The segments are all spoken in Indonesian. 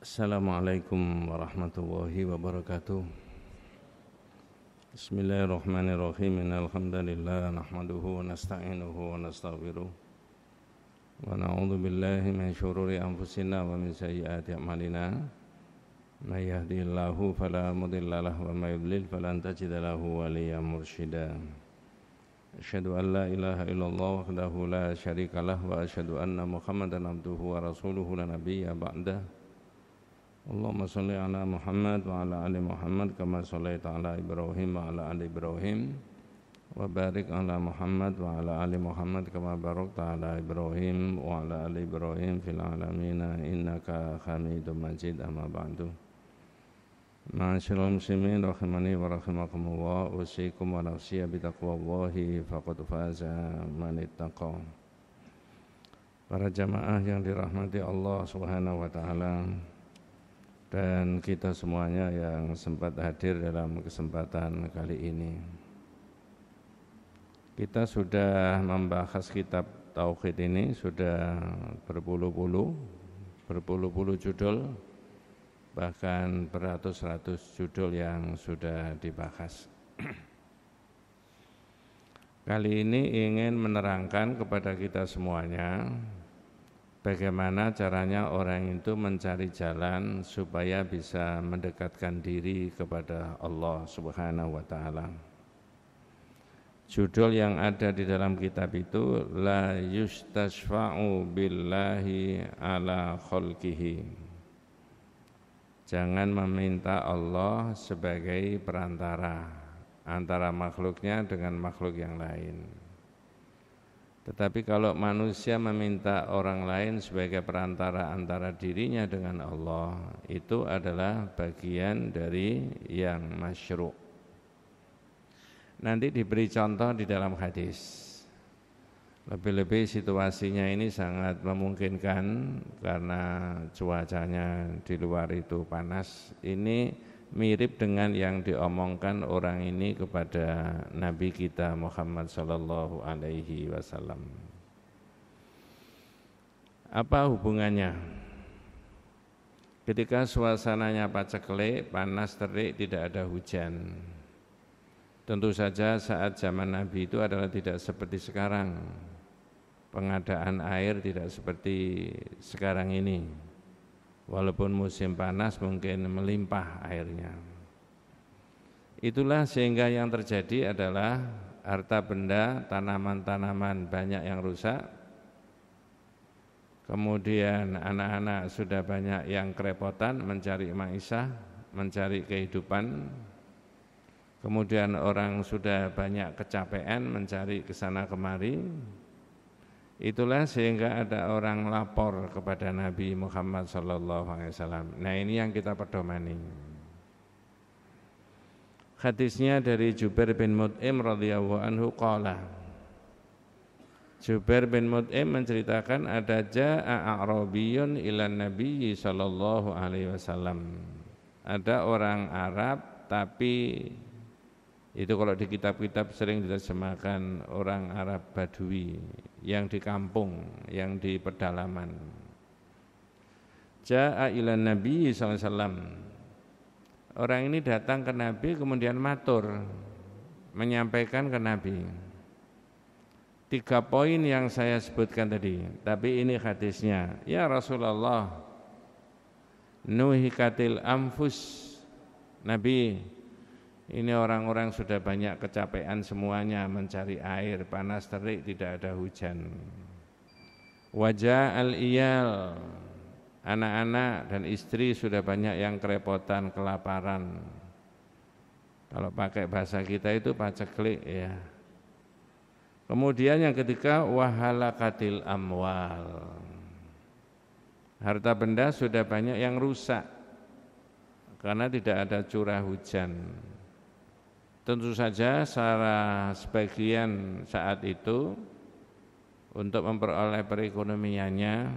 Assalamualaikum warahmatullahi wabarakatuh. Bismillahirrahmanirrahim. Innal hamdalillah nahmaduhu wa nasta'inuhu wa nastaghfiruh. Wa na'udzu billahi min syururi anfusina wa min sayyiati a'malina. May yahdihillahu fala mudilla lahu wa may yudlil falan tajida lahu waliyyan mursyida. Asyhadu an la ilaha illallah wahdahu la syarika lah wa asyhadu anna Muhammadan abduhu wa rasuluhu la nabiyya ba'dah. Allahumma sholli ala Muhammad wa ala ali Muhammad kama shallaita ala Ibrahim wa ala ali Ibrahim wa barik ala Muhammad wa ala ali Muhammad kama barakta ala Ibrahim wa ala ali Ibrahim fil alamin innaka Hamidum Majid. Amma ba'du. Ma'asyiral muslimin rahimani wa rahimakumullah, usikum wa nafsi bi taqwallahi faqad faza man ittaqa. Para jamaah yang dirahmati Allah Subhanahu wa taala, dan kita semuanya yang sempat hadir dalam kesempatan kali ini. Kita sudah membahas kitab Tauhid ini sudah berpuluh-puluh judul, bahkan beratus-ratus judul yang sudah dibahas. Kali ini ingin menerangkan kepada kita semuanya bagaimana caranya orang itu mencari jalan supaya bisa mendekatkan diri kepada Allah Subhanahu wa taala. Judul yang ada di dalam kitab itu la yustashfa'u billahi ala khalqihi. Jangan meminta Allah sebagai perantara antara makhluknya dengan makhluk yang lain. Tetapi kalau manusia meminta orang lain sebagai perantara antara dirinya dengan Allah, itu adalah bagian dari yang masyru'. Nanti diberi contoh di dalam hadis. Lebih-lebih situasinya ini sangat memungkinkan karena cuacanya di luar itu panas. Ini mirip dengan yang diomongkan orang ini kepada Nabi kita Muhammad sallallahu alaihi wasallam. Apa hubungannya? Ketika suasananya paceklik, panas terik, tidak ada hujan. Tentu saja saat zaman Nabi itu adalah tidak seperti sekarang. Pengadaan air tidak seperti sekarang ini. Walaupun musim panas mungkin melimpah airnya. Itulah sehingga yang terjadi adalah harta benda, tanaman-tanaman banyak yang rusak. Kemudian anak-anak sudah banyak yang kerepotan mencari maisha, mencari kehidupan. Kemudian orang sudah banyak kecapean mencari kesana kemari. Itulah sehingga ada orang lapor kepada Nabi Muhammad SAW. Nah, ini yang kita pedomani. Hadisnya dari Jubair bin Mut'im radhiyallahu anhu qala. Jubair bin Mut'im menceritakan ada jaa'a a'rabiyyun ila Nabi sallallahu alaihi wasallam. Ada orang Arab tapi itu kalau di kitab-kitab sering diterjemahkan orang Arab Badui yang di kampung, yang di pedalaman. Ja'a ila Nabi SAW. Orang ini datang ke Nabi kemudian matur, menyampaikan ke Nabi. 3 poin yang saya sebutkan tadi, tapi ini hadisnya. Ya Rasulullah, nuhikatil anfus. Nabi, ini orang-orang sudah banyak kecapean semuanya mencari air, panas terik, tidak ada hujan. Wajah al-iyal, anak-anak dan istri sudah banyak yang kerepotan, kelaparan. Kalau pakai bahasa kita itu paceklik ya. Kemudian yang ketiga, wahalakatil amwal. Harta benda sudah banyak yang rusak karena tidak ada curah hujan. Tentu saja secara sebagian saat itu untuk memperoleh perekonomiannya,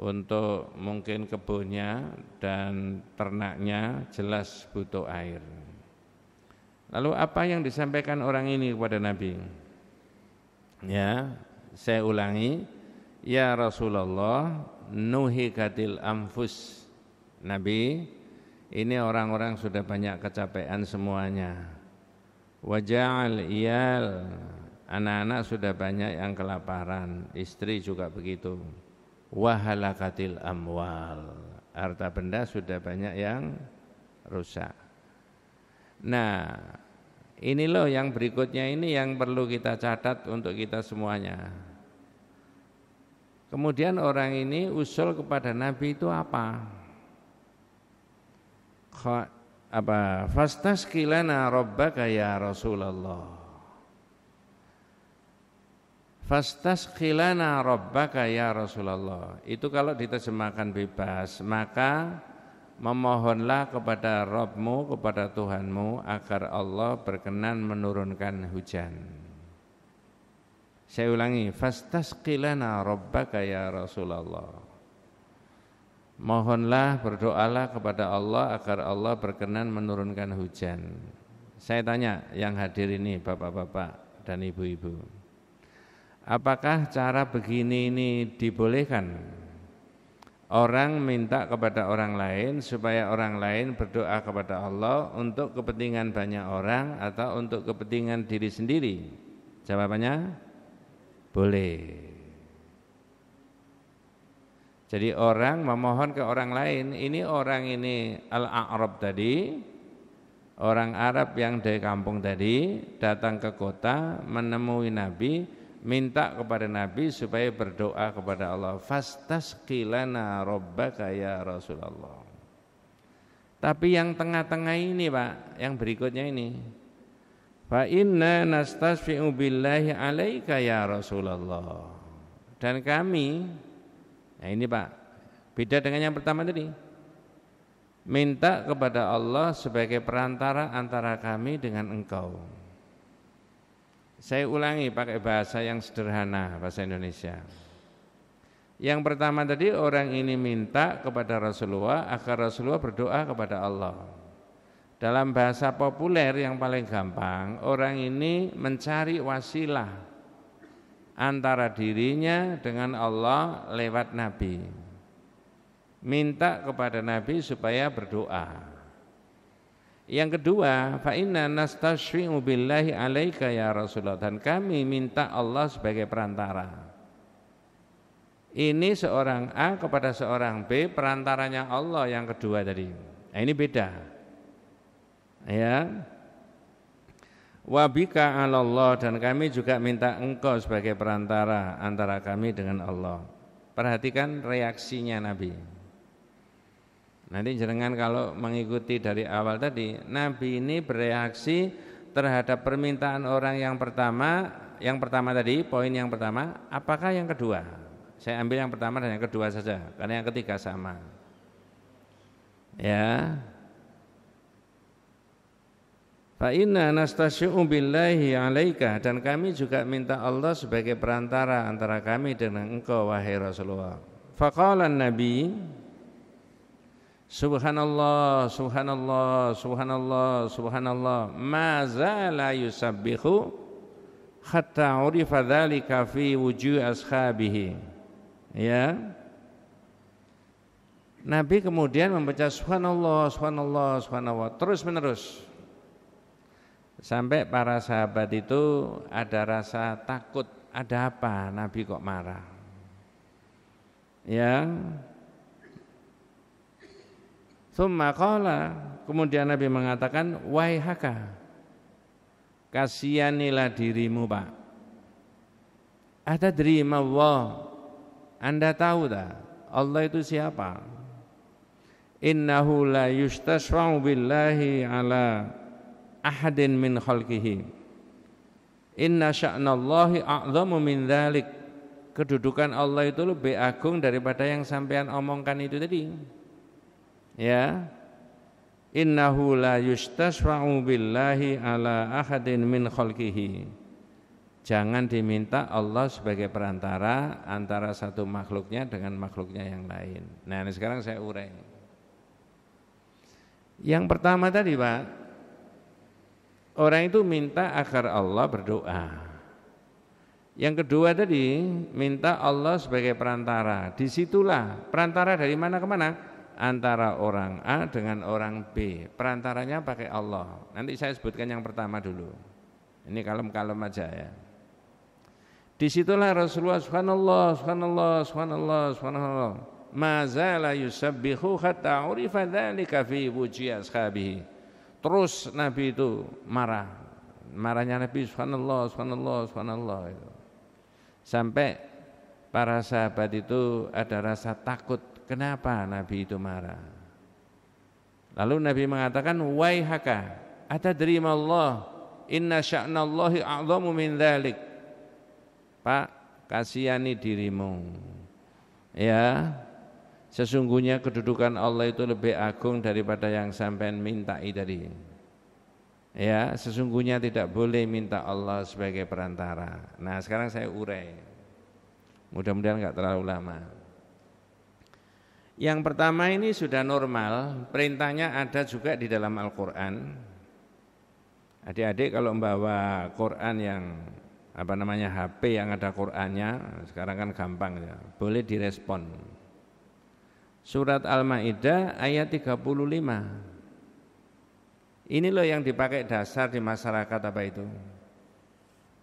untuk mungkin kebunnya dan ternaknya jelas butuh air. Lalu apa yang disampaikan orang ini kepada Nabi? Ya, saya ulangi, Ya Rasulullah, nuhikatil anfus. Nabi, ini orang-orang sudah banyak kecapean semuanya. Waja'al iyal, anak-anak sudah banyak yang kelaparan, istri juga begitu. Wahalakatil amwal, harta benda sudah banyak yang rusak. Nah, ini loh yang berikutnya ini yang perlu kita catat untuk kita semuanya. Kemudian orang ini usul kepada Nabi itu apa? Fastasqilana rabbaka ya Rasulullah. Fastasqilana rabbaka ya Rasulullah. Itu kalau diterjemahkan bebas, maka memohonlah kepada Rabbmu, kepada Tuhanmu agar Allah berkenan menurunkan hujan. Saya ulangi, fastasqilana rabbaka ya Rasulullah. Mohonlah, berdoalah kepada Allah agar Allah berkenan menurunkan hujan. Saya tanya yang hadir ini bapak-bapak dan ibu-ibu, apakah cara begini ini dibolehkan? Orang minta kepada orang lain supaya orang lain berdoa kepada Allah untuk kepentingan banyak orang atau untuk kepentingan diri sendiri? Jawabannya boleh. Jadi orang memohon ke orang lain, ini orang ini Al-A'rab tadi, orang Arab yang dari kampung tadi datang ke kota menemui Nabi, minta kepada Nabi supaya berdoa kepada Allah. Fastasqilana rabbaka ya Rasulullah. Tapi yang tengah-tengah ini Pak, yang berikutnya ini, fa inna nastasfi'u billahi alaika ya Rasulullah. Dan kami, nah ini Pak, beda dengan yang pertama tadi. Minta kepada Allah sebagai perantara antara kami dengan engkau. Saya ulangi pakai bahasa yang sederhana, bahasa Indonesia. Yang pertama tadi orang ini minta kepada Rasulullah agar Rasulullah berdoa kepada Allah. Dalam bahasa populer yang paling gampang, orang ini mencari wasilah antara dirinya dengan Allah lewat Nabi. Minta kepada Nabi supaya berdoa. Yang kedua, fa inna nastashfi'u billahi alaika ya Rasulullah, dan kami minta Allah sebagai perantara. Ini seorang A kepada seorang B, perantaranya Allah yang kedua tadi. Nah, ini beda. Ya. Wabika 'alallah, dan kami juga minta engkau sebagai perantara antara kami dengan Allah. Perhatikan reaksinya Nabi. Nanti jenengan kalau mengikuti dari awal tadi, Nabi ini bereaksi terhadap permintaan orang yang pertama tadi, poin yang pertama, apakah yang kedua? Saya ambil yang pertama dan yang kedua saja, karena yang ketiga sama. Ya. Fa inna nastasyi'u billahi 'alaika, dan kami juga minta Allah sebagai perantara antara kami dengan engkau wahai Rasulullah. Faqala Nabi, Subhanallah, subhanallah, subhanallah, subhanallah, ma zala yusabbihu hatta urifa dzalika fi wujuh ashabihi. Ya. Nabi kemudian membaca subhanallah, subhanallah, subhanallah terus menerus. Sampai para sahabat itu ada rasa takut, ada apa Nabi kok marah? Ya. Tsumma qala, kemudian Nabi mengatakan, waihaka, kasihanilah dirimu Pak. Atadri mawallah, Anda tahu tak Allah itu siapa? Innahu la yustasfa'u billahi ala ahadin min khalqihi. Inna sya'nallahi a'zamu min dzalik. Kedudukan Allah itu lebih agung daripada yang sampean omongkan itu tadi. Ya. Innahu la yustasfa'u billahi ala ahadin min khalqihi. Jangan diminta Allah sebagai perantara antara satu makhluknya dengan makhluknya yang lain. Nah, ini sekarang saya urai. Yang pertama tadi Pak, orang itu minta agar Allah berdoa. Yang kedua tadi minta Allah sebagai perantara. Disitulah perantara dari mana ke mana? Antara orang A dengan orang B. Perantaranya pakai Allah. Nanti saya sebutkan yang pertama dulu. Ini kalem-kalem aja ya. Disitulah Rasulullah subhanallah mazala yusabbihu hatta urifa dzalika fi wujhi ashabihi. Terus Nabi itu marahnya Nabi subhanallah itu. Sampai para sahabat itu ada rasa takut, kenapa Nabi itu marah. Lalu Nabi mengatakan, waihaka atadri ma Allah inna sya'nallahi a'zamu min dzalik. Pak, kasihani dirimu. Ya, sesungguhnya kedudukan Allah itu lebih agung daripada yang sampean mintai tadi. Ya, sesungguhnya tidak boleh minta Allah sebagai perantara. Nah, sekarang saya urai. Mudah-mudahan enggak terlalu lama. Yang pertama ini sudah normal, perintahnya ada juga di dalam Al-Qur'an. Adik-adik kalau membawa Quran yang HP yang ada Qur'annya, sekarang kan gampang ya. Boleh direspon. Surat Al-Maidah ayat 35. Ini loh yang dipakai dasar di masyarakat apa itu?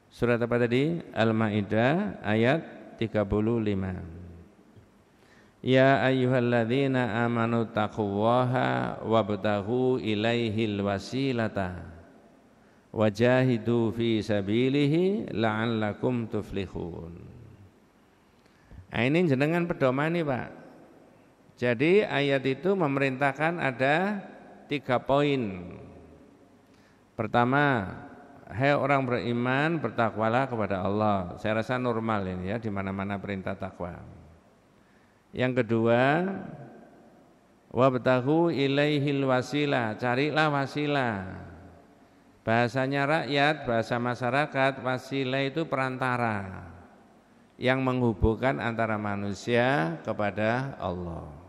Surat apa tadi? Al-Maidah ayat 35. Ya ayyuhalladzina amanu taqullaha wabtaghu ilaihil wasilata wajahidu fi sabilihi la'allakum tuflihun. Nah, ini jenengan pedoman nih Pak. Jadi ayat itu memerintahkan ada 3 poin. Pertama, hai orang beriman, bertakwalah kepada Allah. Saya rasa normal ini ya, di mana-mana perintah takwa. Yang kedua, wabtaghu ilaihil wasilah, carilah wasilah. Bahasanya rakyat, bahasa masyarakat, wasilah itu perantara yang menghubungkan antara manusia kepada Allah.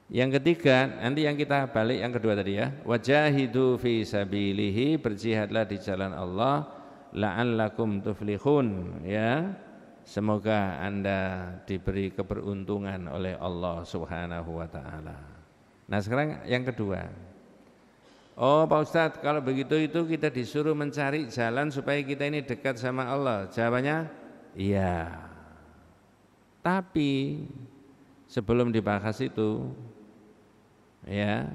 Yang ketiga, nanti yang kita balik yang kedua tadi ya. Wajahidu fi sabilihi, berjihadlah di jalan Allah, la'allakum tuflihun ya. Semoga Anda diberi keberuntungan oleh Allah Subhanahu wa taala. Nah, sekarang yang kedua. Oh, Pak Ustadz, kalau begitu itu kita disuruh mencari jalan supaya kita ini dekat sama Allah. Jawabannya, iya. Tapi sebelum dibahas itu ya,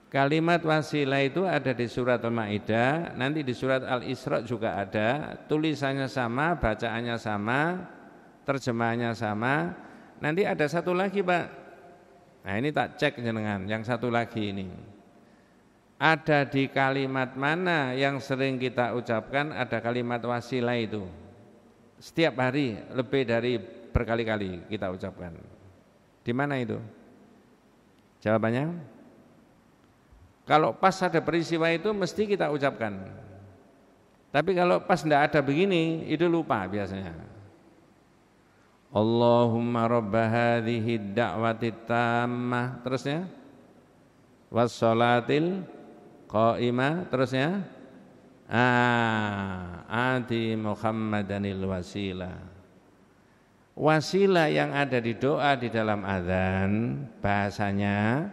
kalimat wasilah itu ada di surat Al-Maidah, nanti di surat Al-Isra juga ada, tulisannya sama, bacaannya sama, terjemahannya sama. Nanti ada satu lagi Pak. Nah, ini tak cek jenengan, yang satu lagi ini. Ada di kalimat mana yang sering kita ucapkan ada kalimat wasilah itu? Setiap hari lebih dari berkali-kali kita ucapkan. Di mana itu? Jawabannya, kalau pas ada peristiwa itu mesti kita ucapkan. Tapi kalau pas tidak ada begini, itu lupa biasanya. Allahumma rabba hadhihi da'wati tammah, terusnya wassalatil qaimah, terusnya ati Muhammadanil wasilah. Wasilah yang ada di doa di dalam azan bahasanya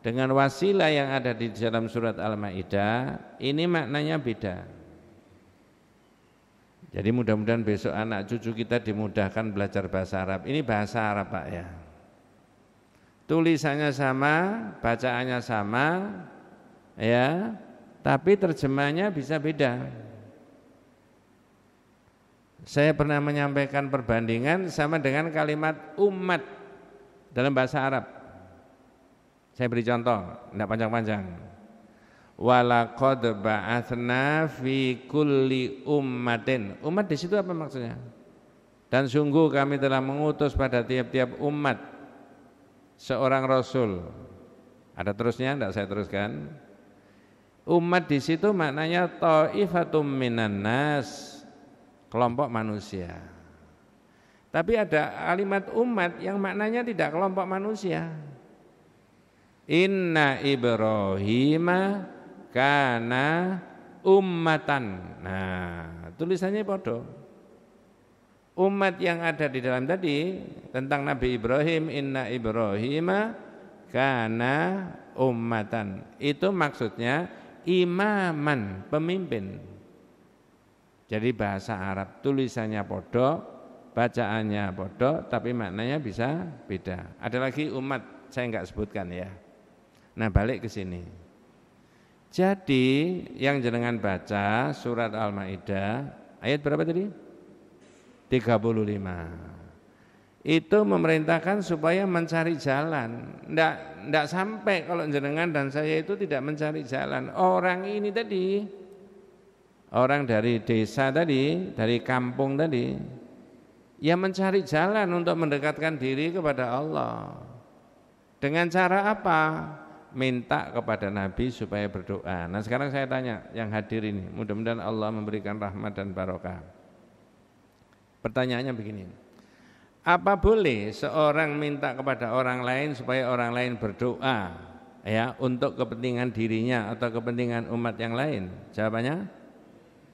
dengan wasilah yang ada di dalam surat Al-Maidah ini maknanya beda. Jadi mudah-mudahan besok anak cucu kita dimudahkan belajar bahasa Arab. Ini bahasa Arab Pak ya. Tulisannya sama, bacaannya sama ya, tapi terjemahnya bisa beda. Saya pernah menyampaikan perbandingan sama dengan kalimat umat dalam bahasa Arab. Saya beri contoh, tidak panjang-panjang. Walaqad ba'atsna fi kulli ummatin. Umat di situ apa maksudnya? Dan sungguh kami telah mengutus pada tiap-tiap umat seorang rasul. Ada terusnya, tidak saya teruskan. Umat di situ maknanya ta'ifatum minan nas, kelompok manusia. Tapi ada kalimat umat yang maknanya tidak kelompok manusia. Inna Ibrahima kana ummatan. Nah, tulisannya bodoh. Umat yang ada di dalam tadi tentang Nabi Ibrahim, inna Ibrahima kana ummatan. Itu maksudnya imaman, pemimpin. Jadi bahasa Arab tulisannya podo, bacaannya podo, tapi maknanya bisa beda. Ada lagi umat, saya enggak sebutkan ya. Nah, balik ke sini. Jadi yang jenengan baca surat Al-Maidah ayat berapa tadi? 35. Itu memerintahkan supaya mencari jalan. Ndak sampai kalau jenengan dan saya itu tidak mencari jalan. Orang ini tadi, orang dari desa tadi, dari kampung tadi, ya mencari jalan untuk mendekatkan diri kepada Allah. Dengan cara apa? Minta kepada Nabi supaya berdoa. Nah, sekarang saya tanya yang hadir ini, mudah-mudahan Allah memberikan rahmat dan barokah. Pertanyaannya begini, apa boleh seorang minta kepada orang lain supaya orang lain berdoa ya untuk kepentingan dirinya atau kepentingan umat yang lain? Jawabannya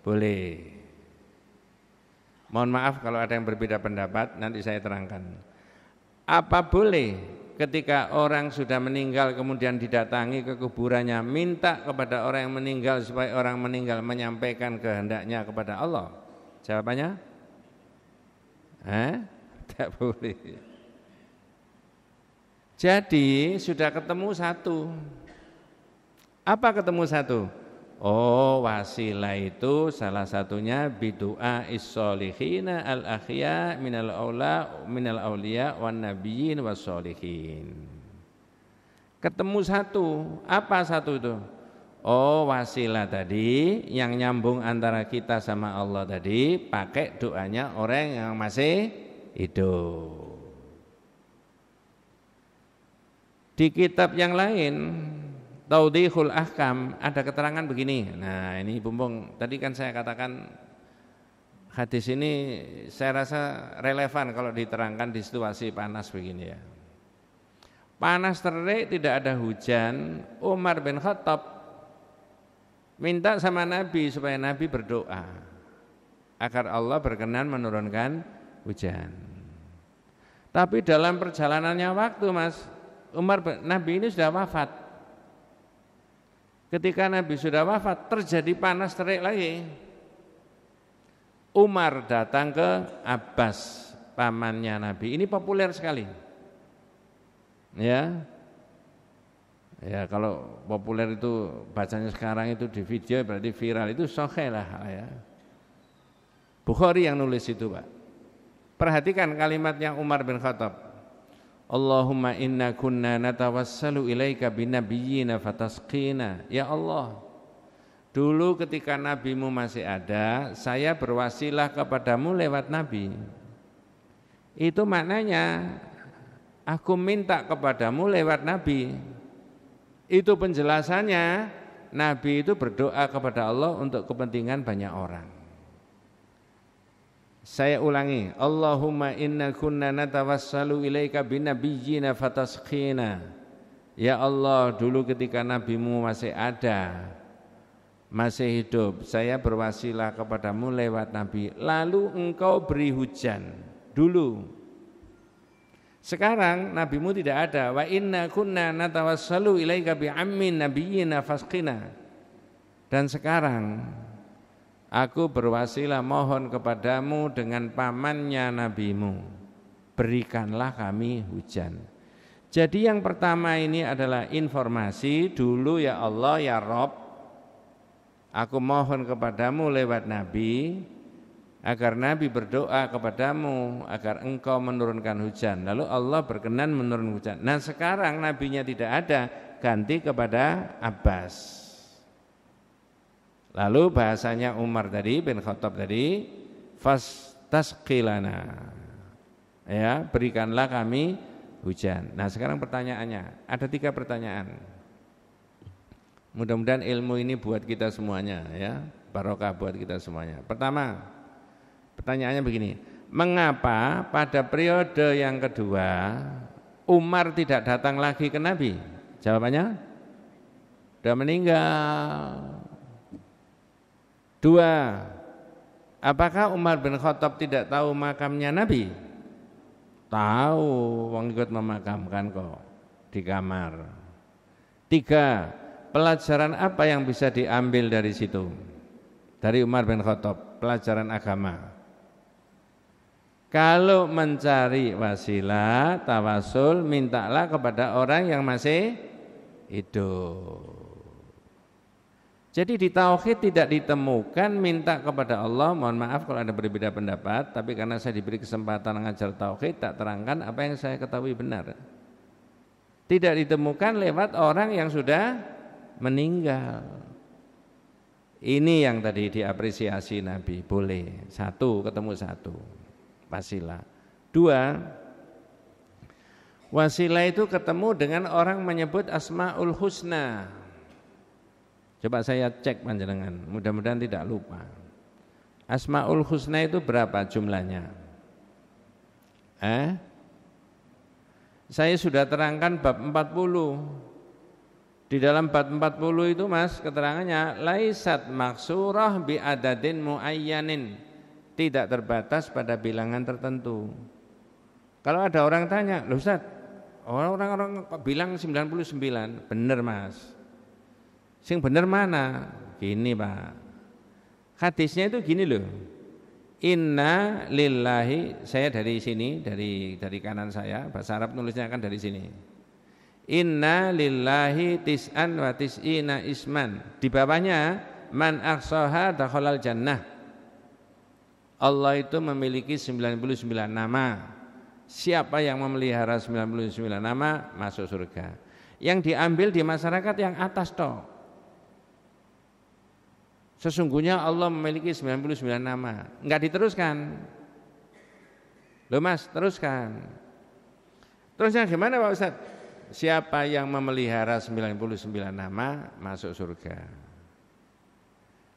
boleh. Mohon maaf kalau ada yang berbeda pendapat, nanti saya terangkan. Apa boleh ketika orang sudah meninggal kemudian didatangi ke kuburannya minta kepada orang yang meninggal supaya orang meninggal menyampaikan kehendaknya kepada Allah? Jawabannya tidak boleh. Jadi sudah ketemu satu. Apa ketemu satu? Oh, wasilah itu salah satunya bidu'a is-solihina al-akhya minal awliya wan nabiyyin was-solihin. Ketemu satu. Apa satu itu? Oh, wasilah tadi yang nyambung antara kita sama Allah tadi pakai doanya orang yang masih hidup. Di kitab yang lain Tawdihul Ahkam ada keterangan begini. Nah, ini Bumbung, tadi kan saya katakan hadis ini saya rasa relevan kalau diterangkan di situasi panas begini ya. Panas terik, tidak ada hujan, Umar bin Khattab minta sama Nabi supaya Nabi berdoa agar Allah berkenan menurunkan hujan. Tapi dalam perjalanannya waktu, Mas, Nabi ini sudah wafat. Ketika Nabi sudah wafat, terjadi panas terik lagi. Umar datang ke Abbas, pamannya Nabi. Ini populer sekali. Ya, kalau populer itu bacanya sekarang itu di video berarti viral, itu sahih lah ya. Bukhari yang nulis itu, Pak. Perhatikan kalimatnya Umar bin Khattab. Allahumma inna kunna natawassalu ilaika binabiyyina fatasqina. Ya Allah, dulu ketika nabimu masih ada, saya berwasilah kepadamu lewat nabi. Itu maknanya aku minta kepadamu lewat nabi. Itu penjelasannya, Nabi itu berdoa kepada Allah untuk kepentingan banyak orang. Saya ulangi, Allahumma inna kunna natawassalu ilaika binabiyyina fatasqina. Ya Allah, dulu ketika nabimu masih ada, masih hidup, saya berwasilah kepadamu lewat nabi, lalu engkau beri hujan dulu. Sekarang nabimu tidak ada. Wa inna kunna natawassalu ilaika bi'ammin nabiyyina fasqina. Dan sekarang aku berwasilah mohon kepadamu dengan pamannya nabimu, berikanlah kami hujan. Jadi yang pertama ini adalah informasi dulu, ya Allah ya Rabb, aku mohon kepadamu lewat nabi agar Nabi berdoa kepadamu agar engkau menurunkan hujan. Lalu Allah berkenan menurunkan hujan. Nah, sekarang nabinya tidak ada, ganti kepada Abbas. Lalu bahasanya Umar tadi bin Khattab tadi, fastasqilana. Ya, berikanlah kami hujan. Nah, sekarang pertanyaannya, ada 3 pertanyaan. Mudah-mudahan ilmu ini buat kita semuanya ya, barokah buat kita semuanya. Pertama, pertanyaannya begini, mengapa pada periode yang kedua Umar tidak datang lagi ke Nabi? Jawabannya, sudah meninggal. 2, Apakah Umar bin Khattab tidak tahu makamnya Nabi? Tahu, wong ikut memakamkan kok di kamar. 3. Pelajaran apa yang bisa diambil dari situ? Dari Umar bin Khattab, pelajaran agama. Kalau mencari wasilah, tawasul, mintalah kepada orang yang masih hidup. Jadi di tauhid tidak ditemukan minta kepada Allah, mohon maaf kalau ada berbeda pendapat, tapi karena saya diberi kesempatan mengajar tauhid, tak terangkan apa yang saya ketahui benar. Tidak ditemukan lewat orang yang sudah meninggal. Ini yang tadi diapresiasi Nabi, boleh. 1, ketemu 1, wasilah. 2, wasilah itu ketemu dengan orang menyebut Asmaul Husna. Coba saya cek panjenengan, mudah-mudahan tidak lupa. Asmaul Husna itu berapa jumlahnya? Saya sudah terangkan bab 40. Di dalam bab 40 itu Mas, keterangannya laisat maksurah bi adadin muayyanin, tidak terbatas pada bilangan tertentu. Kalau ada orang tanya, "Loh Ustaz, orang-orang bilang 99." Benar Mas. Sing bener mana? Gini Pak, hadisnya itu gini loh. Inna lillahi, saya dari sini, dari kanan saya, bahasa Arab nulisnya akan dari sini. Inna lillahi tis'an wa tis'ina isman. Di bawahnya man ahsaha dakhalal jannah. Allah itu memiliki 99 nama. Siapa yang memelihara 99 nama masuk surga. Yang diambil di masyarakat yang atas toh. Sesungguhnya Allah memiliki 99 nama. Enggak diteruskan. Loh Mas, teruskan. Terusnya gimana Pak Ustaz? Siapa yang memelihara 99 nama masuk surga.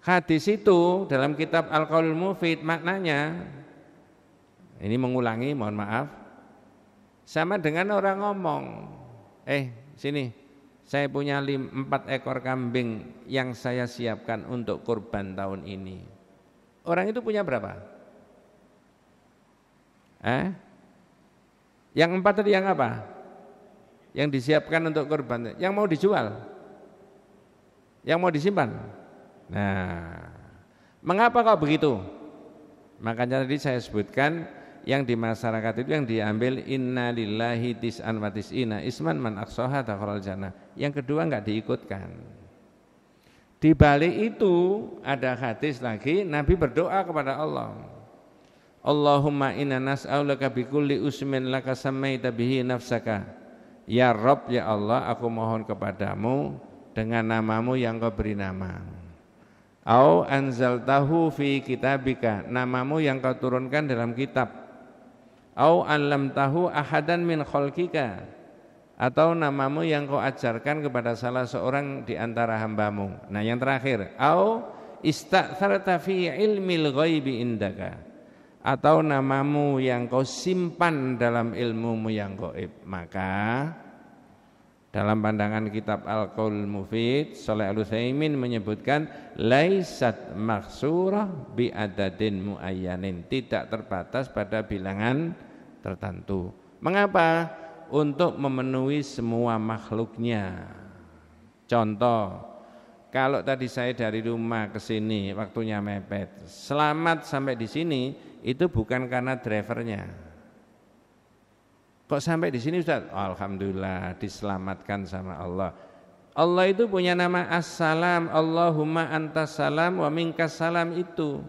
Hadis itu dalam kitab Al-Qaulul Mufid maknanya, ini mengulangi, mohon maaf, sama dengan orang ngomong, sini, saya punya 4 ekor kambing yang saya siapkan untuk kurban tahun ini. Orang itu punya berapa? Yang 4 tadi yang apa? Yang disiapkan untuk kurban, yang mau dijual, yang mau disimpan. Nah, mengapa kok begitu? Makanya tadi saya sebutkan yang di masyarakat itu yang diambil inna lillahi tis'an wa tis'ina isman man aqsaha dakhalal jannah. Yang kedua enggak diikutkan. Di balik itu ada hadis lagi, Nabi berdoa kepada Allah. Allahumma inna nas'aluka bikulli usmin laka samaita bihi nafsaka. Ya Rabb, ya Allah, aku mohon kepadamu dengan namamu yang kau beri nama. Au anzaltahu fi kitabika, namamu yang kau turunkan dalam kitab. Au allamtahu ahadan min khalqika, atau namamu yang kau ajarkan kepada salah seorang di antara hambamu. Nah yang terakhir, au ista'tharta fi ilmil ghaibi indaka, atau namamu yang kau simpan dalam ilmumu yang gaib. Maka dalam pandangan kitab Al-Qaul Mufid, Shalih Al-Utsaimin menyebutkan laisat maksurah bi adadin muayyanin, tidak terbatas pada bilangan tertentu. Mengapa? Untuk memenuhi semua makhluknya. Contoh, kalau tadi saya dari rumah ke sini waktunya mepet, selamat sampai di sini itu bukan karena drivernya. Kok sampai di sini Ustaz? Alhamdulillah diselamatkan sama Allah. Allah itu punya nama As-Salam, Allahumma antas salam wa minkas salam itu.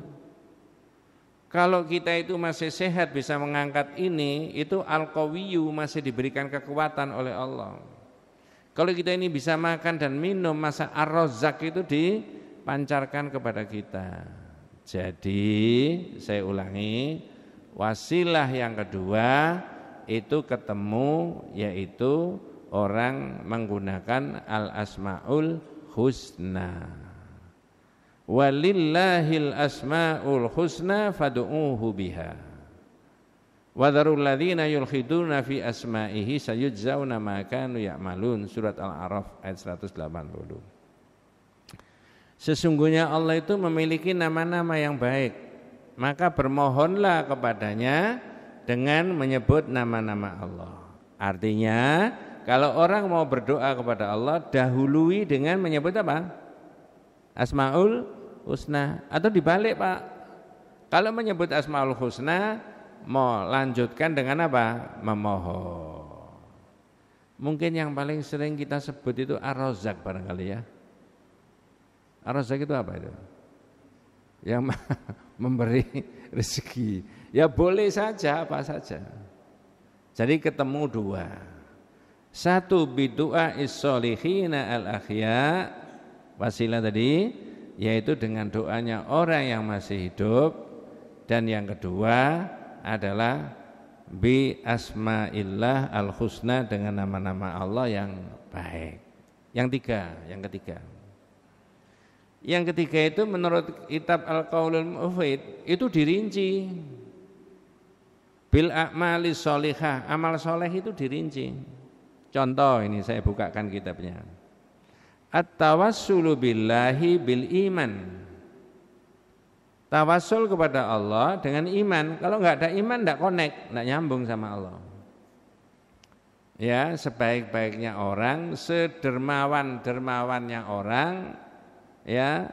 Kalau kita itu masih sehat bisa mengangkat ini, itu Al-Qawiyyu, masih diberikan kekuatan oleh Allah. Kalau kita ini bisa makan dan minum, masa Ar-Razzaq itu dipancarkan kepada kita. Jadi saya ulangi, wasilah yang kedua itu ketemu, yaitu orang menggunakan al-asmaul husna. Walillahil asmaul husna fad'uuhu biha. Wa dzarul ladzina yulhiduna fi asma'ihi sayujzauna ma kanu ya'malun. Surat Al-A'raf ayat 180. Sesungguhnya Allah itu memiliki nama-nama yang baik. maka bermohonlah kepadanya dengan menyebut nama-nama Allah. Artinya kalau orang mau berdoa kepada Allah, dahului dengan menyebut apa? Asmaul Husna. Atau dibalik Pak, kalau menyebut Asmaul Husna, mau lanjutkan dengan apa? Memohon. Mungkin yang paling sering kita sebut itu Ar-Razzaq barangkali ya. Ar-Razzaq itu apa itu? Yang memberi rezeki. Ya boleh saja, apa saja. Jadi ketemu dua. Satu bidu'a is-solihina al-akhya, wasilah tadi, yaitu dengan doanya orang yang masih hidup. Dan yang kedua adalah bi asma'illah al-husna, dengan nama-nama Allah yang baik. Yang ketiga itu menurut kitab Al-Qaulul Mufid itu dirinci. Bil a'mali sholihah, amal soleh itu dirinci. Contoh ini saya bukakan kitabnya. At-tawassulu billahi bil iman. Tawassul kepada Allah dengan iman. Kalau enggak ada iman enggak connect, enggak nyambung sama Allah. Ya, sebaik-baiknya orang, sedermawan-dermawannya orang, ya,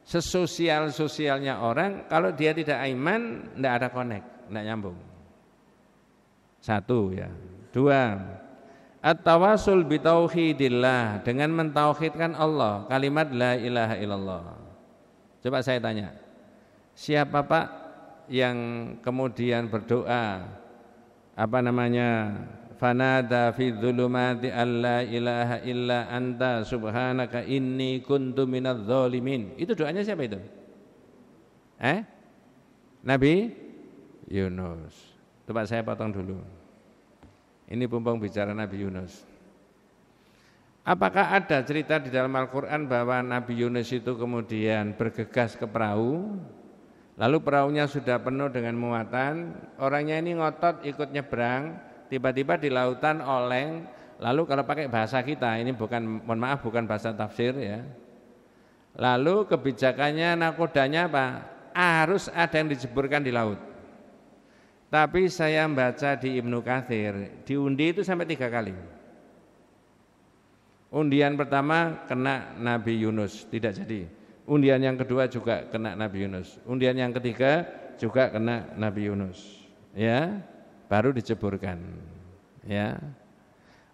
sesosial-sosialnya orang, kalau dia tidak iman enggak ada connect, enggak nyambung. Satu ya. Dua, at-tawassul bitauhidillah, dengan mentauhidkan Allah, kalimat la ilaha illallah. Coba saya tanya, siapa Pak yang kemudian berdoa fanada fi dzulumati alla ilaha illa anta subhanaka inni kuntu minadz zalimin. Itu doanya siapa itu? Nabi Yunus. Coba saya potong dulu. Ini pumpung bicara Nabi Yunus. Apakah ada cerita di dalam Al-Quran bahwa Nabi Yunus itu kemudian bergegas ke perahu, lalu perahunya sudah penuh dengan muatan, orangnya ini ngotot ikut nyebrang, tiba-tiba di lautan oleng, lalu kalau pakai bahasa kita, ini bukan bahasa tafsir ya, lalu kebijakannya nakodanya apa? Harus ada yang dijeburkan di laut. Tapi saya membaca di Ibnu Katsir, diundi itu sampai 3 kali. Undian pertama kena Nabi Yunus, tidak jadi. Undian yang kedua juga kena Nabi Yunus. Undian yang ketiga juga kena Nabi Yunus. Ya, baru diceburkan. Ya.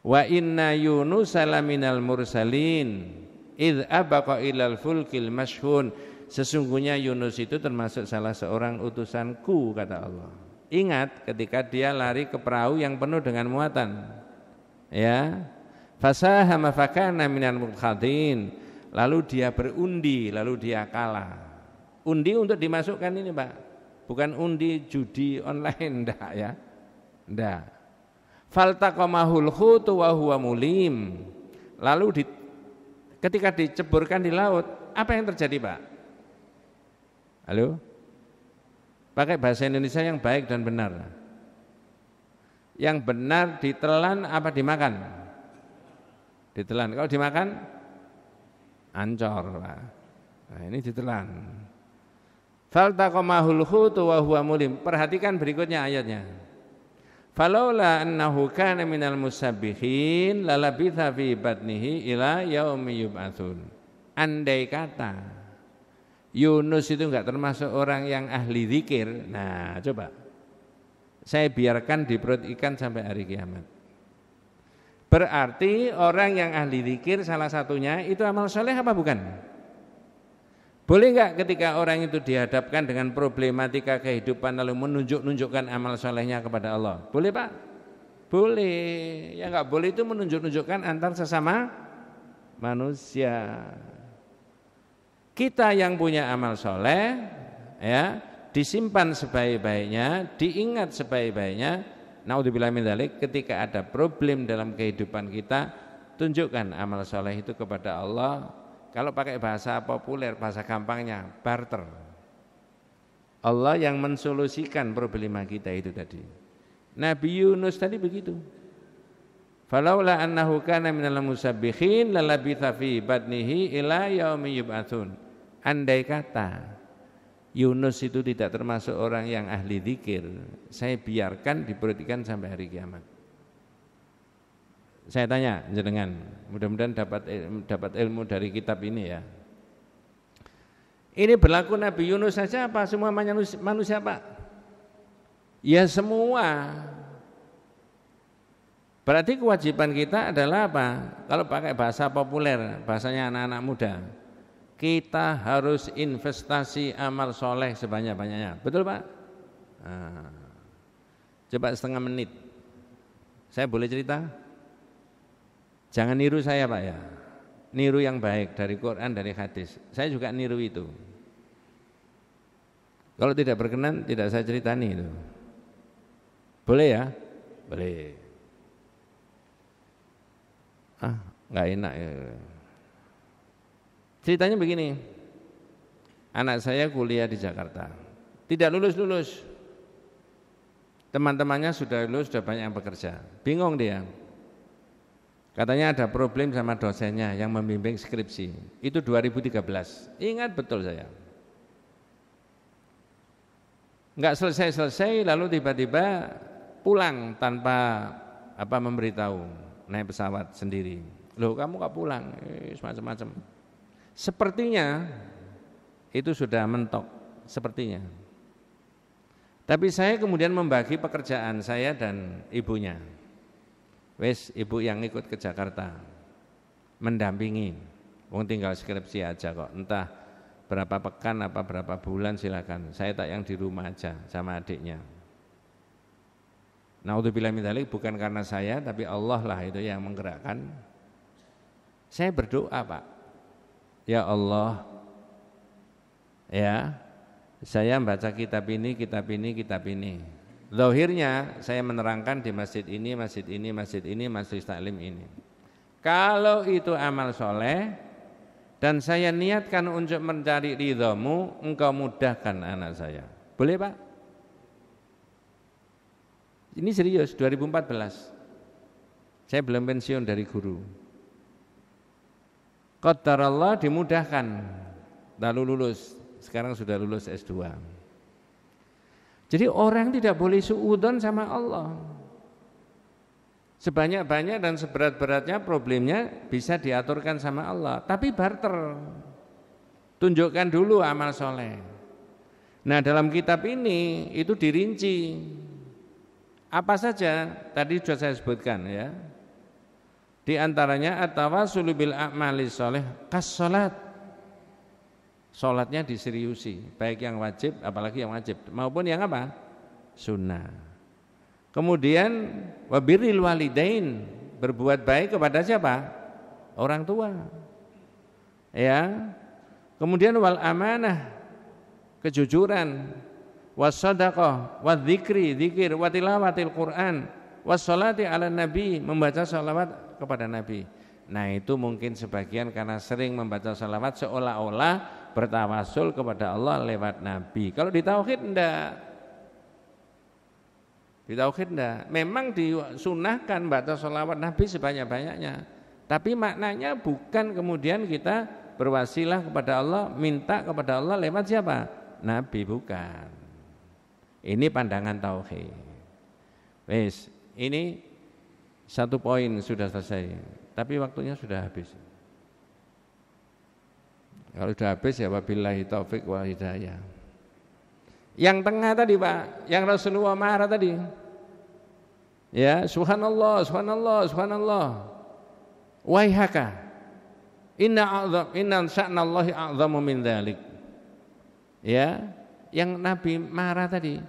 Wa inna Yunus salaminal mursalin id abaqa ilal fulkil mashhun. Sesungguhnya Yunus itu termasuk salah seorang utusanku, kata Allah. Ingat ketika dia lari ke perahu yang penuh dengan muatan. Ya. Fasahama fakana minal mudkhadin. Lalu dia berundi, lalu dia kalah. Undi untuk dimasukkan ini Pak, bukan undi judi online, enggak ya, enggak. Faltaqamahul hutu wa huwa mulim. Lalu ketika diceburkan di laut, apa yang terjadi Pak? Halo? Pakai bahasa Indonesia yang baik dan benar. Yang benar ditelan apa dimakan? Ditelan. Kalau dimakan ancor. Nah, ini ditelan. Faltaqamahul hutu wa huwa mulim. Perhatikan berikutnya ayatnya. Falaula annahu kana minal musabbihin lalabitha fi batnihi ila yaumi yub'atsun. Andai kata Yunus itu enggak termasuk orang yang ahli zikir. Nah, coba saya biarkan di perut ikan sampai hari kiamat. Berarti orang yang ahli zikir salah satunya itu amal soleh apa bukan? Boleh enggak ketika orang itu dihadapkan dengan problematika kehidupan lalu menunjukkan amal solehnya kepada Allah? Boleh Pak? Boleh. Ya enggak boleh itu menunjukkan antar sesama manusia. Kita yang punya amal soleh, ya, disimpan sebaik-baiknya, diingat sebaik-baiknya. Naudzubillah min dzalik, ketika ada problem dalam kehidupan kita, tunjukkan amal soleh itu kepada Allah. Kalau pakai bahasa populer, bahasa gampangnya, barter. Allah yang mensolusikan problema kita itu tadi. Nabi Yunus tadi begitu. Falaula annahu kana minal musabbihin lalabitha fi batnihi ila yaumi yub'atsun. Andai kata Yunus itu tidak termasuk orang yang ahli zikir, saya biarkan di perut ikan sampai hari kiamat. Saya tanya jenengan, mudah-mudahan dapat ilmu dari kitab ini ya. Ini berlaku Nabi Yunus saja apa semua manusia Pak? Ya semua. Berarti kewajiban kita adalah apa? Kalau pakai bahasa populer, bahasanya anak-anak muda, kita harus investasi amal soleh sebanyak-banyaknya. Betul Pak? Nah, coba setengah menit. Saya boleh cerita? Jangan niru saya Pak ya. Niru yang baik dari Quran, dari hadis. Saya juga niru itu. Kalau tidak berkenan, tidak saya ceritani itu. Boleh ya? Boleh. Nggak enak ya. Ceritanya begini. Anak saya kuliah di Jakarta. Tidak lulus-lulus. Teman-temannya sudah lulus, sudah banyak yang bekerja. Bingung dia. Katanya ada problem sama dosennya yang membimbing skripsi. Itu 2013. Ingat betul saya. Enggak selesai-selesai lalu tiba-tiba pulang tanpa memberitahu, naik pesawat sendiri. Loh kamu kok pulang? Semacam-macam. Sepertinya itu sudah mentok, sepertinya. Tapi saya kemudian membagi pekerjaan saya dan ibunya. Wes ibu yang ikut ke Jakarta mendampingi, wong tinggal skripsi aja kok, entah berapa pekan apa berapa bulan silakan. Saya tak yang di rumah aja sama adiknya. Naudzubillah min dzalik, bukan karena saya tapi Allah lah itu yang menggerakkan. Saya berdoa Pak, ya Allah, ya saya membaca kitab ini. Zahirnya saya menerangkan di masjid ini, majelis taklim ini. Kalau itu amal soleh dan saya niatkan untuk mencari ridhamu, engkau mudahkan anak saya. Boleh Pak? Ini serius, 2014. Saya belum pensiun dari guru. Qadarallah dimudahkan, lalu lulus. Sekarang sudah lulus S2. Jadi orang tidak boleh suudzon sama Allah. Sebanyak-banyak dan seberat-beratnya problemnya bisa diaturkan sama Allah. Tapi barter. Tunjukkan dulu amal soleh. Nah dalam kitab ini itu dirinci. Apa saja tadi sudah saya sebutkan ya. Di antaranya at-tawassulu bil a'mali soleh kas salat. Sholatnya diseriusi, baik yang wajib, apalagi yang wajib, maupun yang apa? Sunnah. Kemudian wabirril walidain, berbuat baik kepada siapa? Orang tua. Ya. Kemudian wal amanah, kejujuran, wassadaqah, wadzikri, zikir, watilawatil Quran, wassalati ala nabi, membaca salawat kepada Nabi. Nah itu mungkin sebagian karena sering membaca salawat seolah-olah bertawasul kepada Allah lewat Nabi. Kalau di tauhid enggak. Di tauhid enggak. Memang disunahkan baca salawat Nabi sebanyak-banyaknya. Tapi maknanya bukan kemudian kita berwasilah kepada Allah, minta kepada Allah lewat siapa? Nabi, bukan. Ini pandangan tauhid. Wes, ini satu poin sudah selesai. Tapi waktunya sudah habis. Kalau sudah habis ya wabillahi taufik wal hidayah. Yang tengah tadi Pak, yang Rasulullah marah tadi. Ya, subhanallah, subhanallah, subhanallah. Waihaka. Inna sya'nallahi a'zamu min dzalik. Ya, yang Nabi marah tadi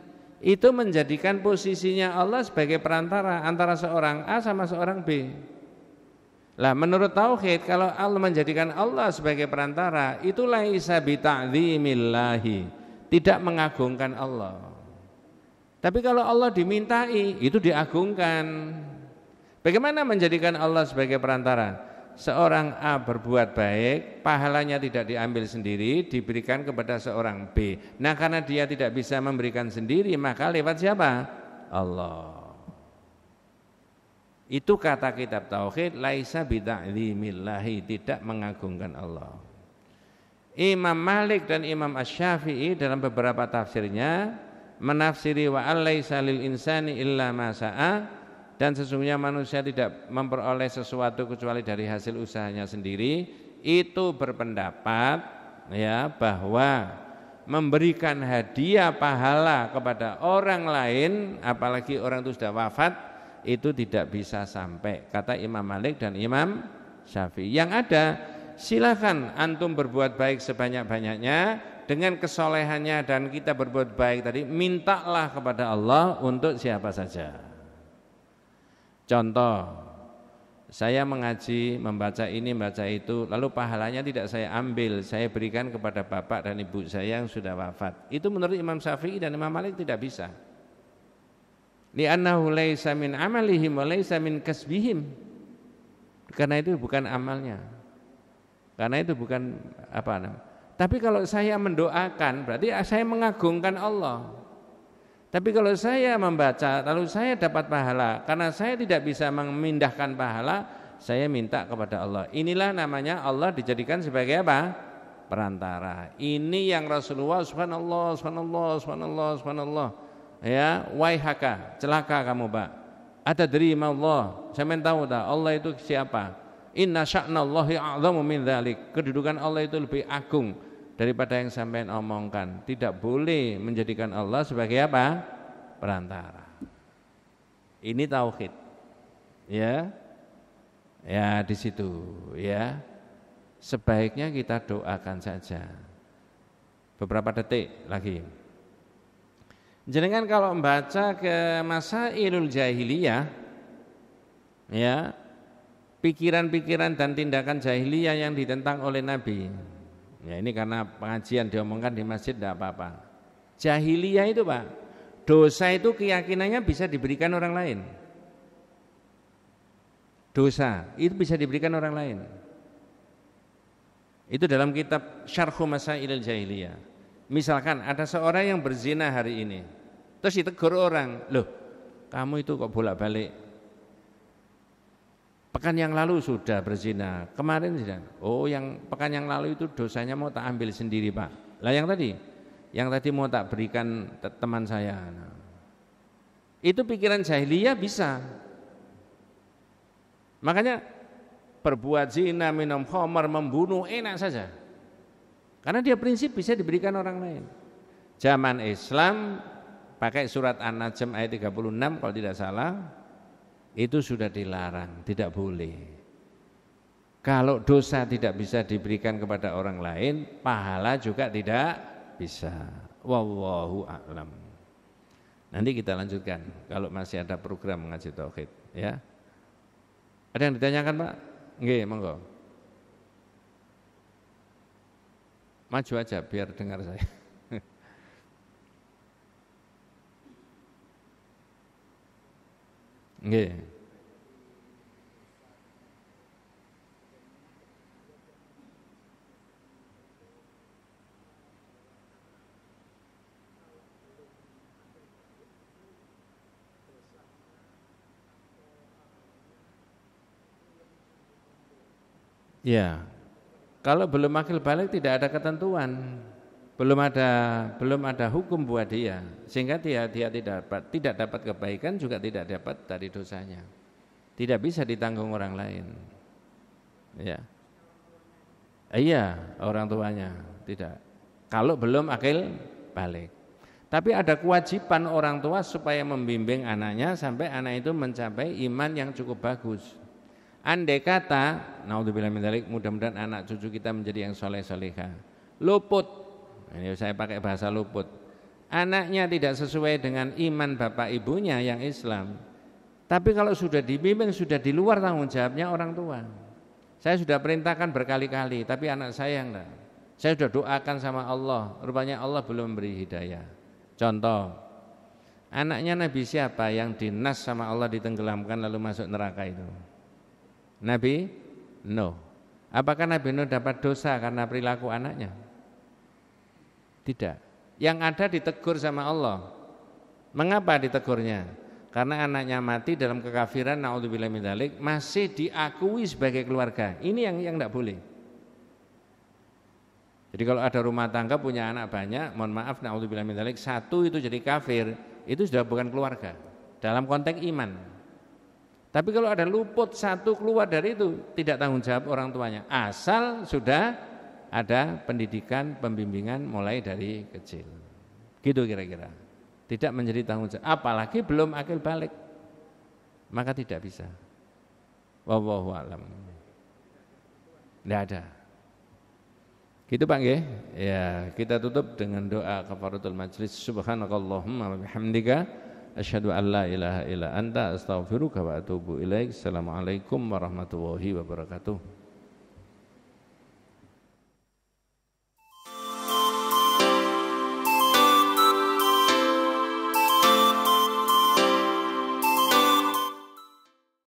itu menjadikan posisinya Allah sebagai perantara antara seorang A sama seorang B. Lah menurut tauhid kalau Allah menjadikan Allah sebagai perantara itu laisa bi ta'dzimillahi, tidak mengagungkan Allah. Tapi kalau Allah dimintai itu diagungkan. Bagaimana menjadikan Allah sebagai perantara? Seorang A berbuat baik, pahalanya tidak diambil sendiri, diberikan kepada seorang B. Nah karena dia tidak bisa memberikan sendiri, maka lewat siapa? Allah. Itu kata kitab tauhid laisa bi ta'dzimillahi, tidak mengagungkan Allah. Imam Malik dan Imam Asy-Syafi'i dalam beberapa tafsirnya menafsiri wa alaisa lil insani illa ma sa'a, dan sesungguhnya manusia tidak memperoleh sesuatu kecuali dari hasil usahanya sendiri. Itu berpendapat ya bahwa memberikan hadiah pahala kepada orang lain, apalagi orang itu sudah wafat, itu tidak bisa sampai, kata Imam Malik dan Imam Syafi'i. Yang ada, silakan antum berbuat baik sebanyak-banyaknya dengan kesolehannya, dan kita berbuat baik tadi mintalah kepada Allah untuk siapa saja. Contoh, saya mengaji, membaca ini, membaca itu, lalu pahalanya tidak saya ambil, saya berikan kepada bapak dan ibu saya yang sudah wafat. Itu menurut Imam Syafi'i dan Imam Malik tidak bisa. Li'annahu laisa min amalihim wa laisa min kasbihim. Karena itu bukan amalnya. Karena itu bukan apa namanya. Tapi kalau saya mendoakan berarti saya mengagungkan Allah. Tapi kalau saya membaca lalu saya dapat pahala, karena saya tidak bisa memindahkan pahala, saya minta kepada Allah. Inilah namanya Allah dijadikan sebagai apa? Perantara. Ini yang Rasulullah subhanallah ya, waihaka, celaka kamu, Pak. Atadri ma Allah? Saya tahu tak Allah itu siapa? Inna sya'nallahi a'zamu min dzalik. Kedudukan Allah itu lebih agung daripada yang sampean omongkan. Tidak boleh menjadikan Allah sebagai apa? Perantara. Ini tauhid. Ya. Ya di situ ya. Sebaiknya kita doakan saja. Beberapa detik lagi. Jenengan kalau membaca ke Masailul Jahiliyah ya, pikiran-pikiran dan tindakan jahiliyah yang ditentang oleh Nabi. Ya ini karena pengajian diomongkan di masjid tidak apa-apa. Jahiliyah itu Pak, dosa itu keyakinannya bisa diberikan orang lain. Dosa itu bisa diberikan orang lain. Itu dalam kitab Syarhu Masailil Jahiliyah. Misalkan ada seorang yang berzina hari ini, terus ditegur orang, loh kamu itu kok bolak-balik, pekan yang lalu sudah berzina, kemarin sudah, oh yang pekan yang lalu itu dosanya mau tak ambil sendiri Pak. Lah yang tadi mau tak berikan teman saya. Nah, itu pikiran jahiliyah bisa. Makanya berbuat zina, minum khamar, membunuh enak saja. Karena dia prinsip bisa diberikan orang lain. Zaman Islam pakai surat An-Najm ayat 36 kalau tidak salah, itu sudah dilarang, tidak boleh. Kalau dosa tidak bisa diberikan kepada orang lain, pahala juga tidak bisa. Wallahu a'lam. Nanti kita lanjutkan kalau masih ada program mengaji tauhid ya. Ada yang ditanyakan Pak? Nggih, monggo. Maju aja biar dengar saya. Nggih. Ya. Kalau belum akil balik tidak ada ketentuan, belum ada hukum buat dia, sehingga dia tidak dapat kebaikan, juga tidak dapat dari dosanya, tidak bisa ditanggung orang lain. Ya, iya orang tuanya tidak. Kalau belum akil balik, tapi ada kewajiban orang tua supaya membimbing anaknya sampai anak itu mencapai iman yang cukup bagus. Andai kata, naudzubillah min dzalik, mudah-mudahan anak cucu kita menjadi yang soleh-solehah, luput, ini saya pakai bahasa luput, anaknya tidak sesuai dengan iman bapak ibunya yang Islam, tapi kalau sudah dibimbing, sudah di luar tanggung jawabnya orang tua. Saya sudah perintahkan berkali-kali, tapi anak saya enggak. Saya sudah doakan sama Allah, rupanya Allah belum memberi hidayah. Contoh, anaknya Nabi siapa yang dinas sama Allah ditenggelamkan lalu masuk neraka itu? Nabi Nuh. Apakah Nabi Nuh dapat dosa karena perilaku anaknya? Tidak. Yang ada ditegur sama Allah. Mengapa ditegurnya? Karena anaknya mati dalam kekafiran, naudzubillah min dzalik, masih diakui sebagai keluarga. Ini yang tidak boleh. Jadi kalau ada rumah tangga punya anak banyak, mohon maaf, naudzubillah min dzalik, satu itu jadi kafir, itu sudah bukan keluarga dalam konteks iman. Tapi kalau ada luput satu keluar dari itu, tidak tanggung jawab orang tuanya, asal sudah ada pendidikan, pembimbingan mulai dari kecil. Gitu kira-kira. Tidak menjadi tanggung jawab, apalagi belum akil balik, maka tidak bisa. Wallahu a'lam. Tidak ada. Gitu Pak nggih. Ya, kita tutup dengan doa kafaratul majlis. Subhanakallahumma wa bihamdika asyhadu an la ilaha illa anta astaghfiruka wa atubu ilaik. Assalamualaikum warahmatullahi wabarakatuh.